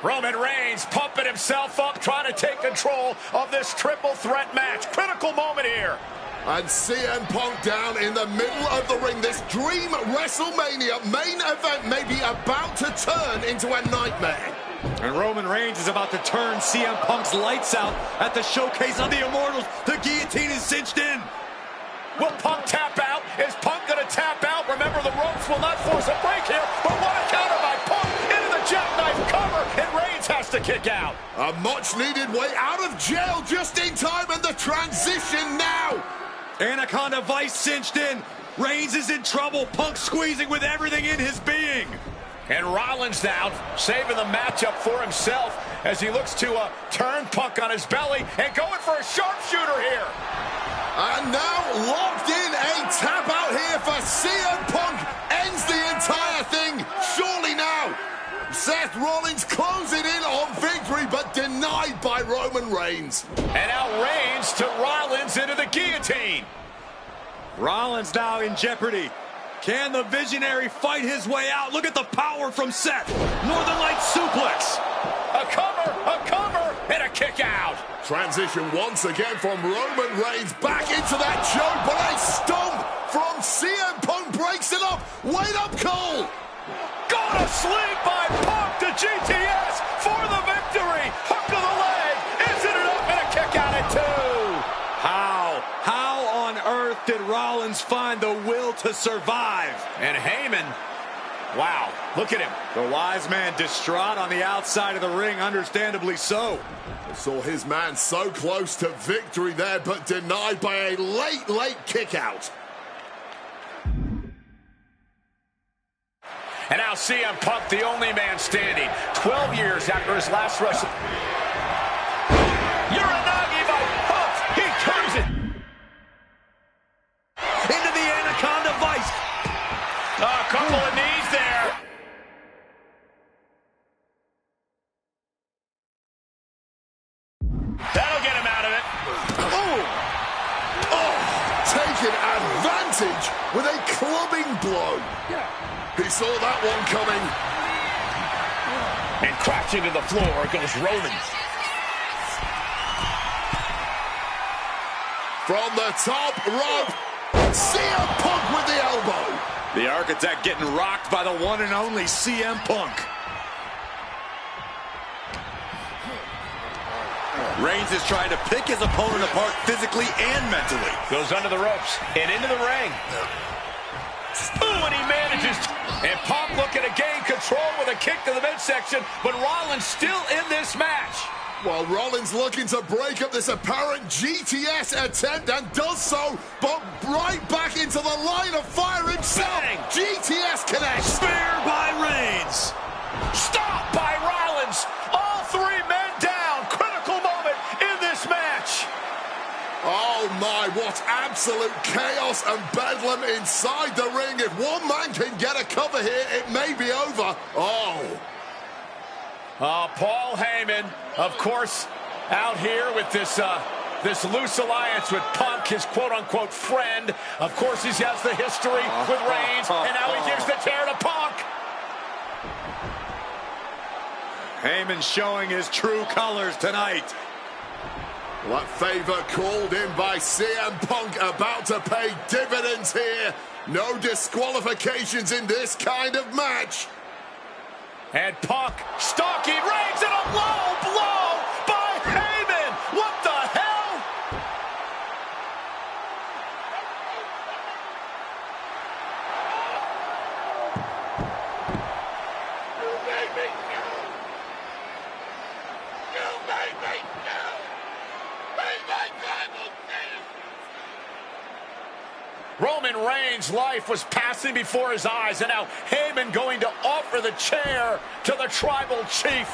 Roman Reigns pumping himself up, trying to take control of this triple threat match. Critical moment here. And CM Punk down in the middle of the ring. This dream WrestleMania main event may be about to turn into a nightmare. And Roman Reigns is about to turn CM Punk's lights out at the showcase of the Immortals. The guillotine is cinched in. Will Punk tap out? Is Punk going to tap out? Remember, the ropes will not force a break here, but what a counter by Punk into the jackknife cover, and Reigns has to kick out. A much-needed way out of jail just in time, and the transition now. Anaconda Vice cinched in. Reigns is in trouble. Punk squeezing with everything in his being. And Rollins now saving the matchup for himself as he looks to turn Punk on his belly and going for a sharpshooter here. And now locked in, a tap out here for CM Punk. Ends the entire thing, surely now. Seth Rollins closing in on victory, but denied by Roman Reigns. And now Reigns to Rollins into the guillotine. Rollins now in jeopardy. Can the Visionary fight his way out? Look at the power from Seth. Northern Lights suplex. A cover, and a kick out. Transition once again from Roman Reigns back into that choke, but a stomp from CM Punk breaks it up. Wait up, Cole. Go to sleep by Punk to GTS for the victory. Hook of the leg. Isn't it up, and a kick out at 2. How on earth did Rollins find the will to survive? And Heyman, wow, look at him. The wise man distraught on the outside of the ring, understandably so. Saw his man so close to victory there, but denied by a late kick out. And now CM Punk, the only man standing, 12 years after his last wrestle. Uranagi by Punk. He turns it. Into the Anaconda Vice. A couple of knees there. That'll get him out of it. Taking advantage with a clubbing blow. He saw that one coming. And crashing to the floor goes Roman. From the top rope, CM Punk with the elbow. The Architect getting rocked by the one and only CM Punk. Reigns is trying to pick his opponent apart physically and mentally. Goes under the ropes and into the ring. Ooh, and he manages. And Punk looking to gain control with a kick to the midsection, but Rollins still in this match. While Rollins looking to break up this apparent GTS attempt, and does so, but right back into the line of fire himself. Bang. GTS connects. Spear by Reigns. Stop by Rollins. All 3 men down. Critical moment in this match. Oh my, what absolute chaos and bedlam inside the ring. If one man can get a cover here, it may be over. Paul Heyman, of course, out here with this loose alliance with Punk, his quote-unquote friend. Of course, he has the history with Reigns, and now he gives the tear to Punk. Heyman showing his true colors tonight. That favor called in by CM Punk about to pay dividends here. No disqualifications in this kind of match. And Punk stalking Reigns, and a low blow by Heyman. What the hell? You made me go. You made me go. Roman Reigns' life was passing before his eyes, and now Heyman going to offer the chair to the tribal chief.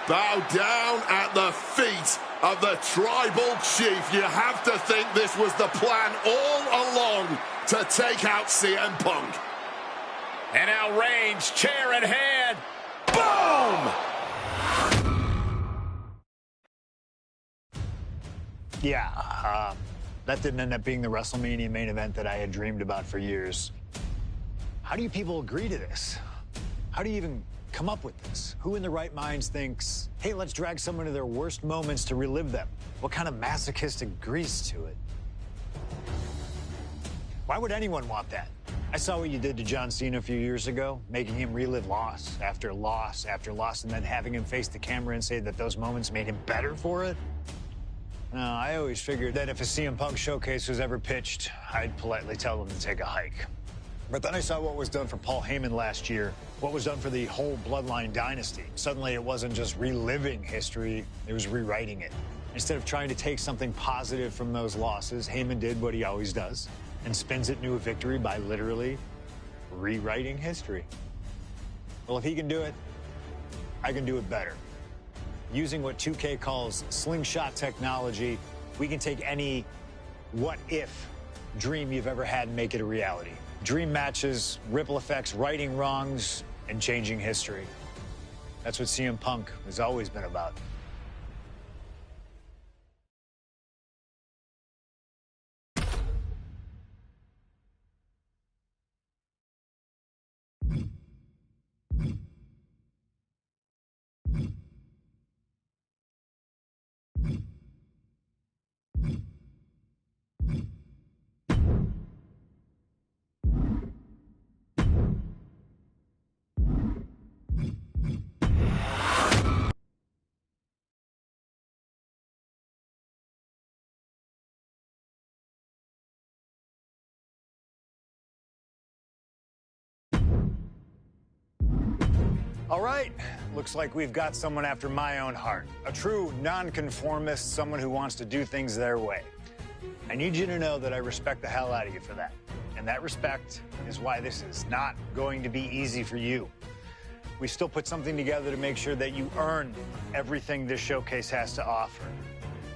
Bow down at the feet of the tribal chief. You have to think this was the plan all along to take out CM Punk. And now Reigns, chair in hand. Boom! Yeah, that didn't end up being the WrestleMania main event that I had dreamed about for years. How do you people agree to this? How do you even come up with this? Who in their right minds thinks, hey, let's drag someone to their worst moments to relive them? What kind of masochistic grease to it? Why would anyone want that? I saw what you did to John Cena a few years ago, making him relive loss after loss after loss, and then having him face the camera and say that those moments made him better for it. No, I always figured that if a CM Punk showcase was ever pitched, I'd politely tell them to take a hike. But then I saw what was done for Paul Heyman last year, what was done for the whole Bloodline dynasty. Suddenly it wasn't just reliving history, it was rewriting it. Instead of trying to take something positive from those losses, Heyman did what he always does and spins it into a victory by literally rewriting history. Well, if he can do it, I can do it better. Using what 2K calls slingshot technology, we can take any what-if dream you've ever had and make it a reality. Dream matches, ripple effects, righting wrongs, and changing history. That's what CM Punk has always been about. All right, looks like we've got someone after my own heart. A true nonconformist, someone who wants to do things their way. I need you to know that I respect the hell out of you for that. And that respect is why this is not going to be easy for you. We still put something together to make sure that you earn everything this showcase has to offer.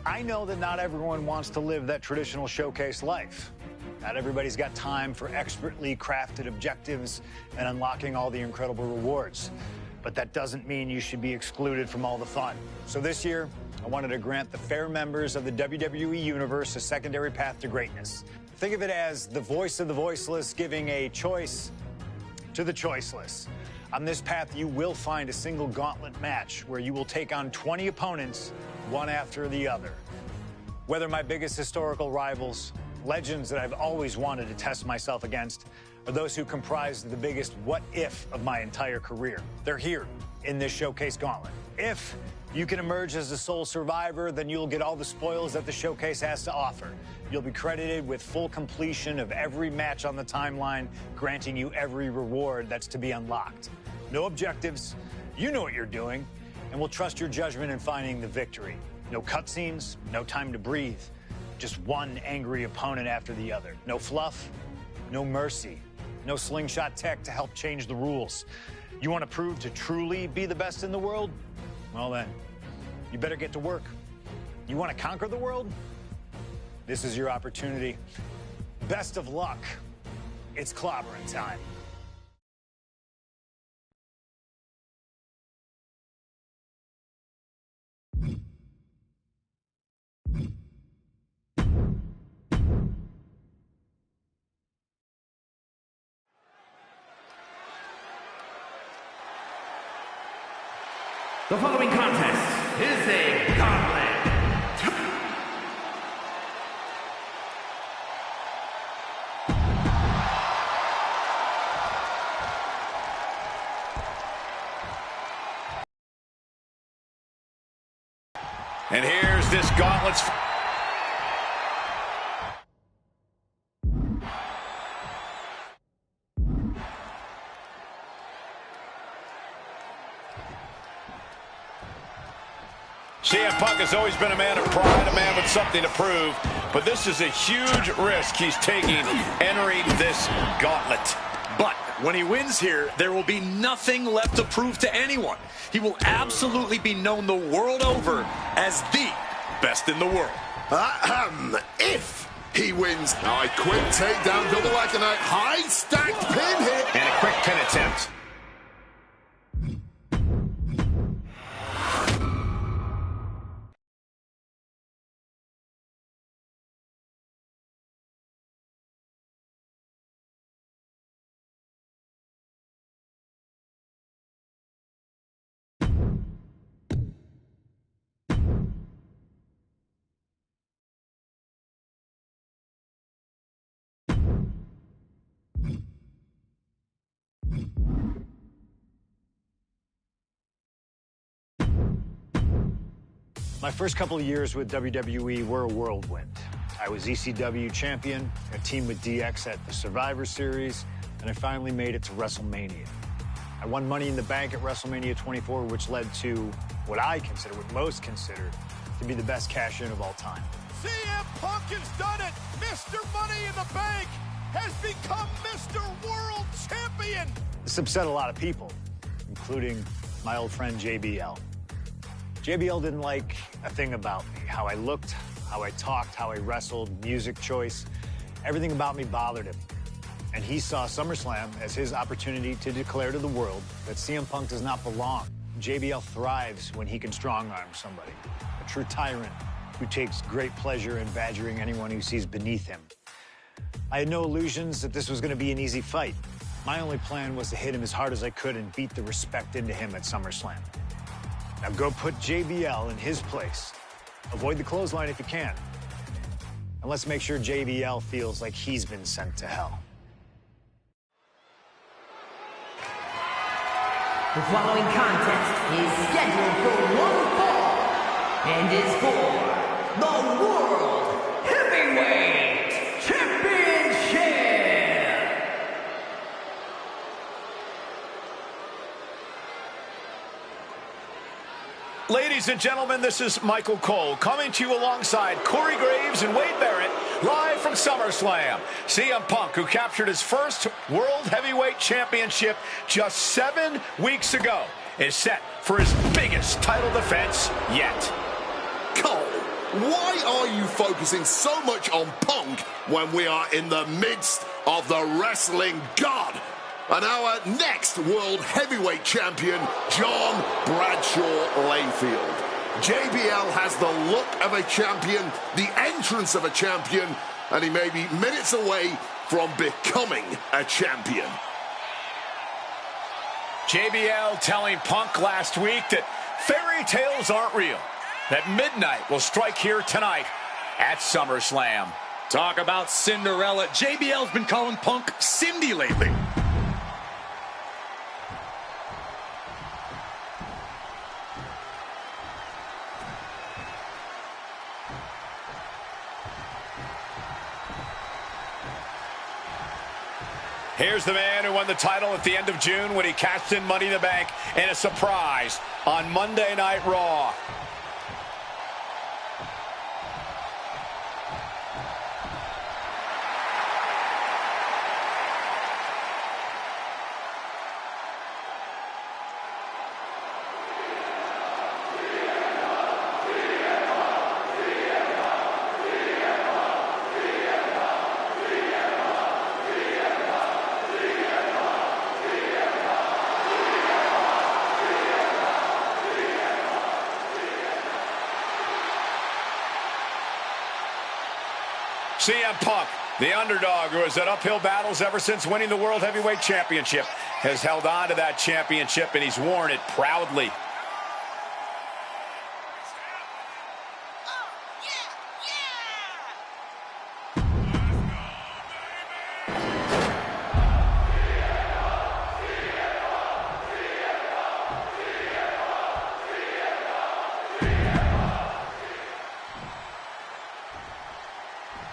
I know that not everyone wants to live that traditional showcase life. Not everybody's got time for expertly crafted objectives and unlocking all the incredible rewards. But that doesn't mean you should be excluded from all the fun. So this year, I wanted to grant the fair members of the WWE Universe a secondary path to greatness. Think of it as the voice of the voiceless giving a choice to the choiceless. On this path, you will find a single gauntlet match where you will take on 20 opponents, one after the other. Whether my biggest historical rivals, legends that I've always wanted to test myself against, or those who comprise the biggest what-if of my entire career. They're here in this showcase gauntlet. If you can emerge as the sole survivor, then you'll get all the spoils that the showcase has to offer. You'll be credited with full completion of every match on the timeline, granting you every reward that's to be unlocked. No objectives, you know what you're doing, and we'll trust your judgment in finding the victory. No cutscenes, no time to breathe. Just one angry opponent after the other. No fluff, no mercy, no slingshot tech to help change the rules. You want to prove to truly be the best in the world? Well then, you better get to work. You want to conquer the world? This is your opportunity. Best of luck. It's clobbering time. The following contest is a gauntlet. And here's this gauntlet's... CM Punk has always been a man of pride, a man with something to prove, but this is a huge risk he's taking entering this gauntlet. But when he wins here, there will be nothing left to prove to anyone. He will absolutely be known the world over as the best in the world. If he wins. Now a quick takedown, double like a knight, high stacked pin hit. And a quick pin attempt. My first couple of years with WWE were a whirlwind. I was ECW champion, a team with DX at the Survivor Series, and I finally made it to WrestleMania. I won Money in the Bank at WrestleMania 24, which led to what most consider to be the best cash-in of all time. CM Punk has done it! Mr. Money in the Bank has become Mr. World Champion! This upset a lot of people, including my old friend JBL. JBL didn't like a thing about me, how I looked, how I talked, how I wrestled, music choice. Everything about me bothered him. And he saw SummerSlam as his opportunity to declare to the world that CM Punk does not belong. JBL thrives when he can strong-arm somebody, a true tyrant who takes great pleasure in badgering anyone who sees beneath him. I had no illusions that this was going to be an easy fight. My only plan was to hit him as hard as I could and beat the respect into him at SummerSlam. Now go put JBL in his place. Avoid the clothesline if you can. And let's make sure JBL feels like he's been sent to hell. The following contest is scheduled for one fall and is for the World Heavyweight Championship. Ladies and gentlemen, this is Michael Cole coming to you alongside Corey Graves and Wade Barrett, live from SummerSlam. CM Punk, who captured his first World Heavyweight Championship just 7 weeks ago, is set for his biggest title defense yet. Cole, why are you focusing so much on Punk when we are in the midst of the wrestling god? And our next World Heavyweight Champion, John Bradshaw Layfield. JBL has the look of a champion, the entrance of a champion, and he may be minutes away from becoming a champion. JBL telling Punk last week that fairy tales aren't real, that midnight will strike here tonight at SummerSlam. Talk about Cinderella. JBL's been calling Punk Cindy lately. Here's the man who won the title at the end of June when he cashed in Money in the Bank in a surprise on Monday Night Raw. CM Punk, the underdog who has had uphill battles ever since winning the World Heavyweight Championship, has held on to that championship and he's worn it proudly.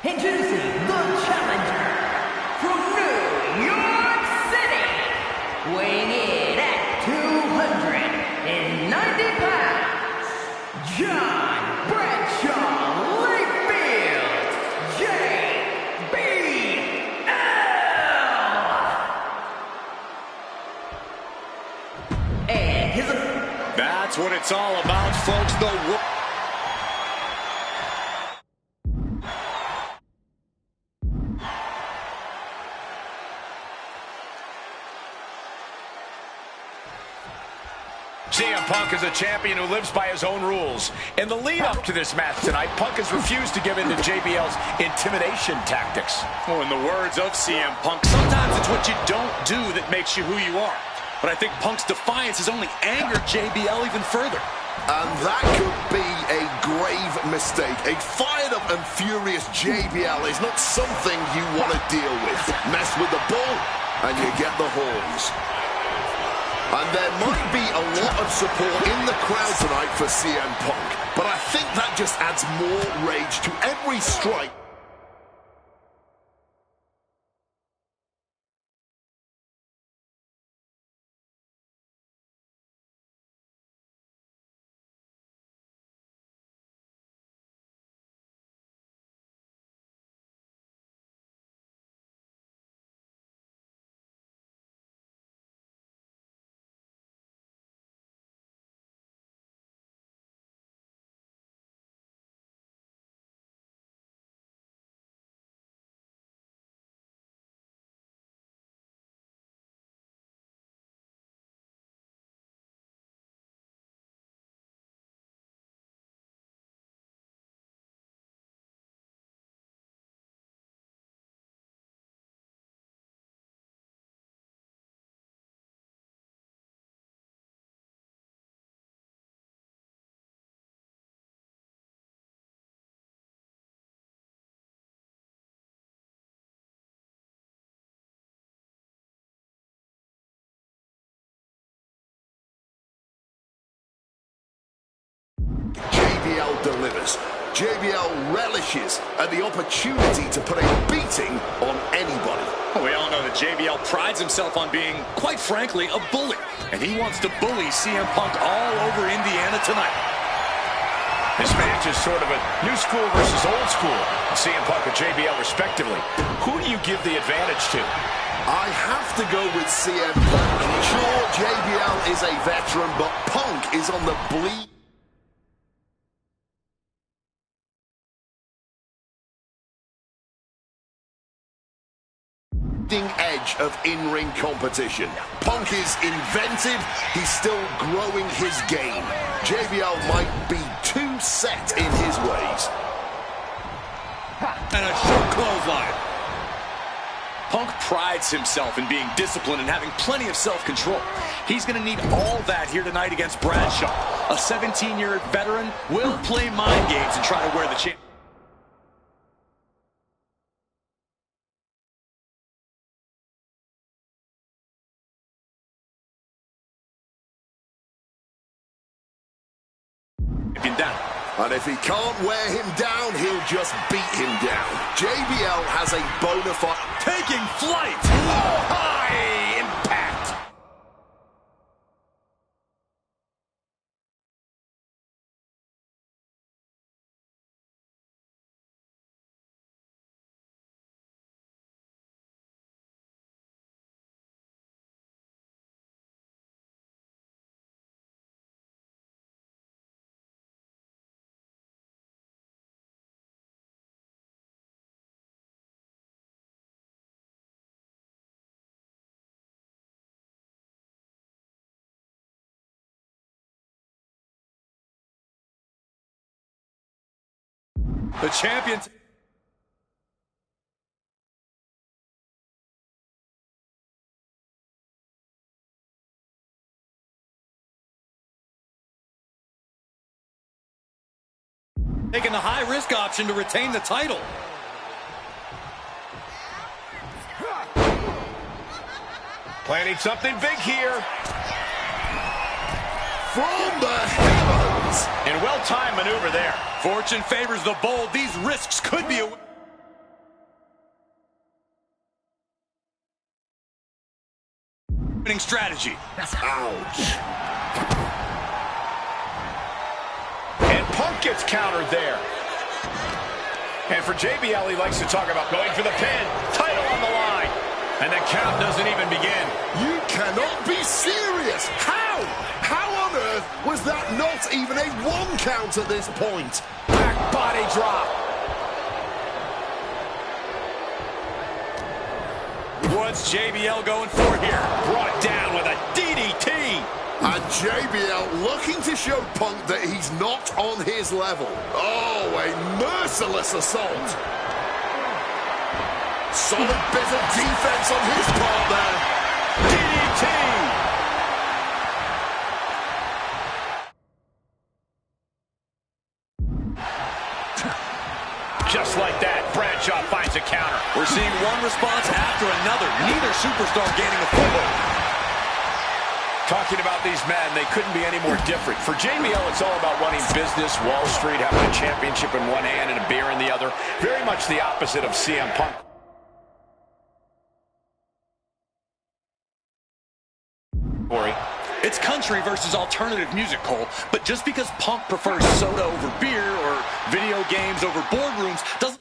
Introducing the challenger from New York City, weighing in at 290 pounds, John Bradshaw Layfield, JBL. And his... That's what it's all about, folks. The CM Punk is a champion who lives by his own rules. In the lead-up to this match tonight, Punk has refused to give in to JBL's intimidation tactics. Oh, in the words of CM Punk, sometimes it's what you don't do that makes you who you are. But I think Punk's defiance has only angered JBL even further. And that could be a grave mistake. A fired up and furious JBL is not something you want to deal with. Mess with the bull and you get the horns. And there might be a lot of support in the crowd tonight for CM Punk. but I think that just adds more rage to every strike. JBL delivers. JBL relishes at the opportunity to put a beating on anybody. Well, we all know that JBL prides himself on being, quite frankly, a bully. And he wants to bully CM Punk all over Indiana tonight. This match is sort of a new school versus old school. CM Punk and JBL respectively. Who do you give the advantage to? I have to go with CM Punk. Sure, JBL is a veteran, but Punk is on the bleeding edge of in-ring competition. Punk is inventive. He's still growing his game. JBL might be too set in his ways. And a short clothesline. Punk prides himself in being disciplined and having plenty of self-control. He's going to need all that here tonight against Bradshaw. A 17-year veteran will play mind games and try to wear the champ. Down. And if he can't wear him down, he'll just beat him down. JBL has a bona fide... Taking flight! Oh, high impact! The champions. Taking the high-risk option to retain the title. Planning something big here. From the heavens! And well-timed maneuver there. Fortune favors the bold. These risks could be a winning strategy. Ouch. And Punk gets countered there. And for JBL, he likes to talk about going for the pin. Title on the line. And the count doesn't even begin. You cannot be serious. How? How on earth was that not even a 1 count at this point? Back body drop. What's JBL going for here? Brought down with a DDT. And JBL looking to show Punk that he's not on his level. Oh, a merciless assault. Solid bit of defense on his part there. DDT. Just like that, Bradshaw finds a counter. We're seeing one response after another. Neither superstar gaining a foothold. Talking about these men, they couldn't be any more different. For JBL, it's all about running business, Wall Street, having a championship in one hand and a beer in the other. Very much the opposite of CM Punk. Corey. It's country versus alternative music, Cole. But just because Punk prefers soda over beer or video games over boardrooms doesn't...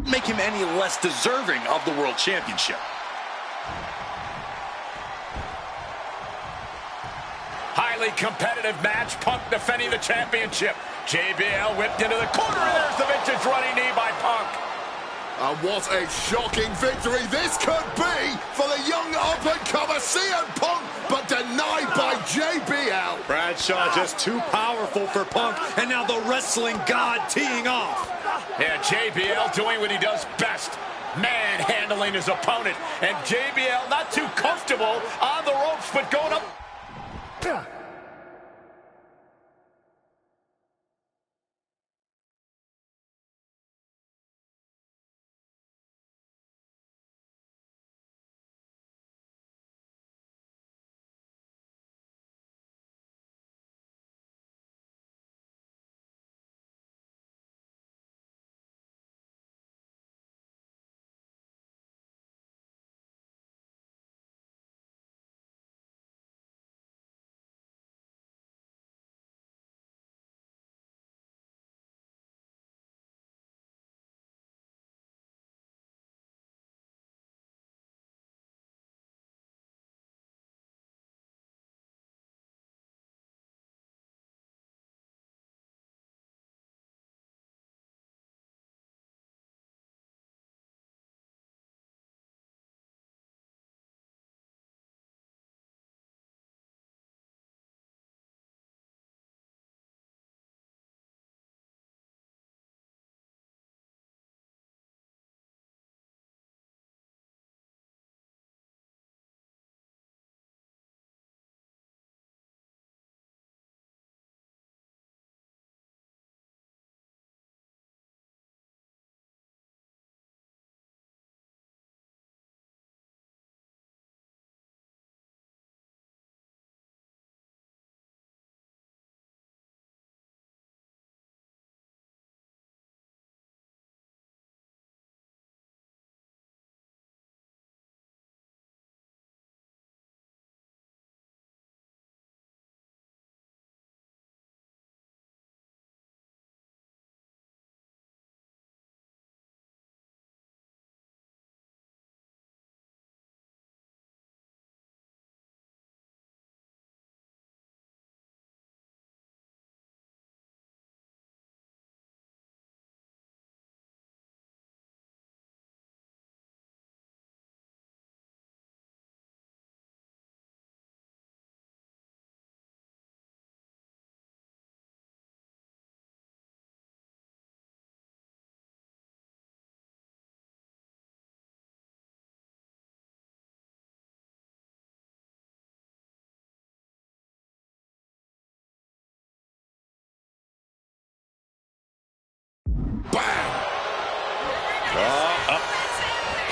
make him any less deserving of the World Championship. Highly competitive match. Punk defending the championship. JBL whipped into the corner, and there's the vintage running knee by Punk. And what a shocking victory this could be for the young up-and-comer CM Punk, but denied by JBL. Bradshaw just too powerful for Punk, and now the wrestling god teeing off. Yeah, JBL doing what he does best, manhandling his opponent. And JBL not too comfortable on the ropes, but going up.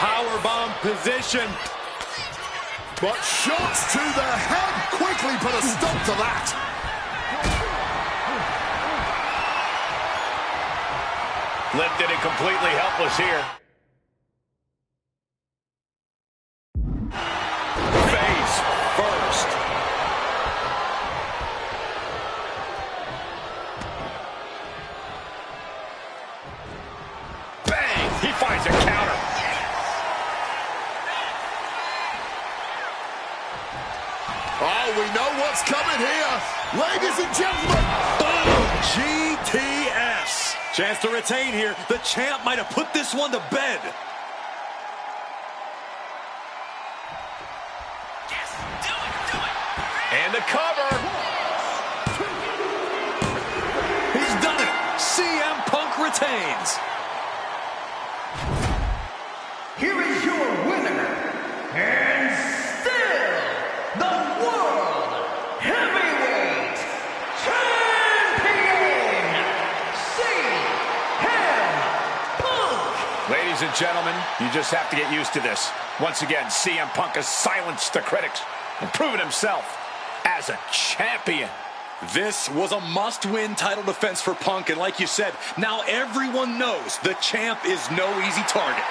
Powerbomb position. But shots to the head quickly put a stop to that. Lifted and completely helpless here. Face first. Bang! He finds a counter. Oh, we know what's coming here. Ladies and gentlemen. Oh, GTS. Chance to retain here. The champ might have put this one to bed. Yes, do it. And the cover. He's done it. CM Punk retains. Ladies and gentlemen, you just have to get used to this. Once again, CM Punk has silenced the critics and proven himself as a champion. This was a must-win title defense for Punk, and like you said, now everyone knows the champ is no easy target.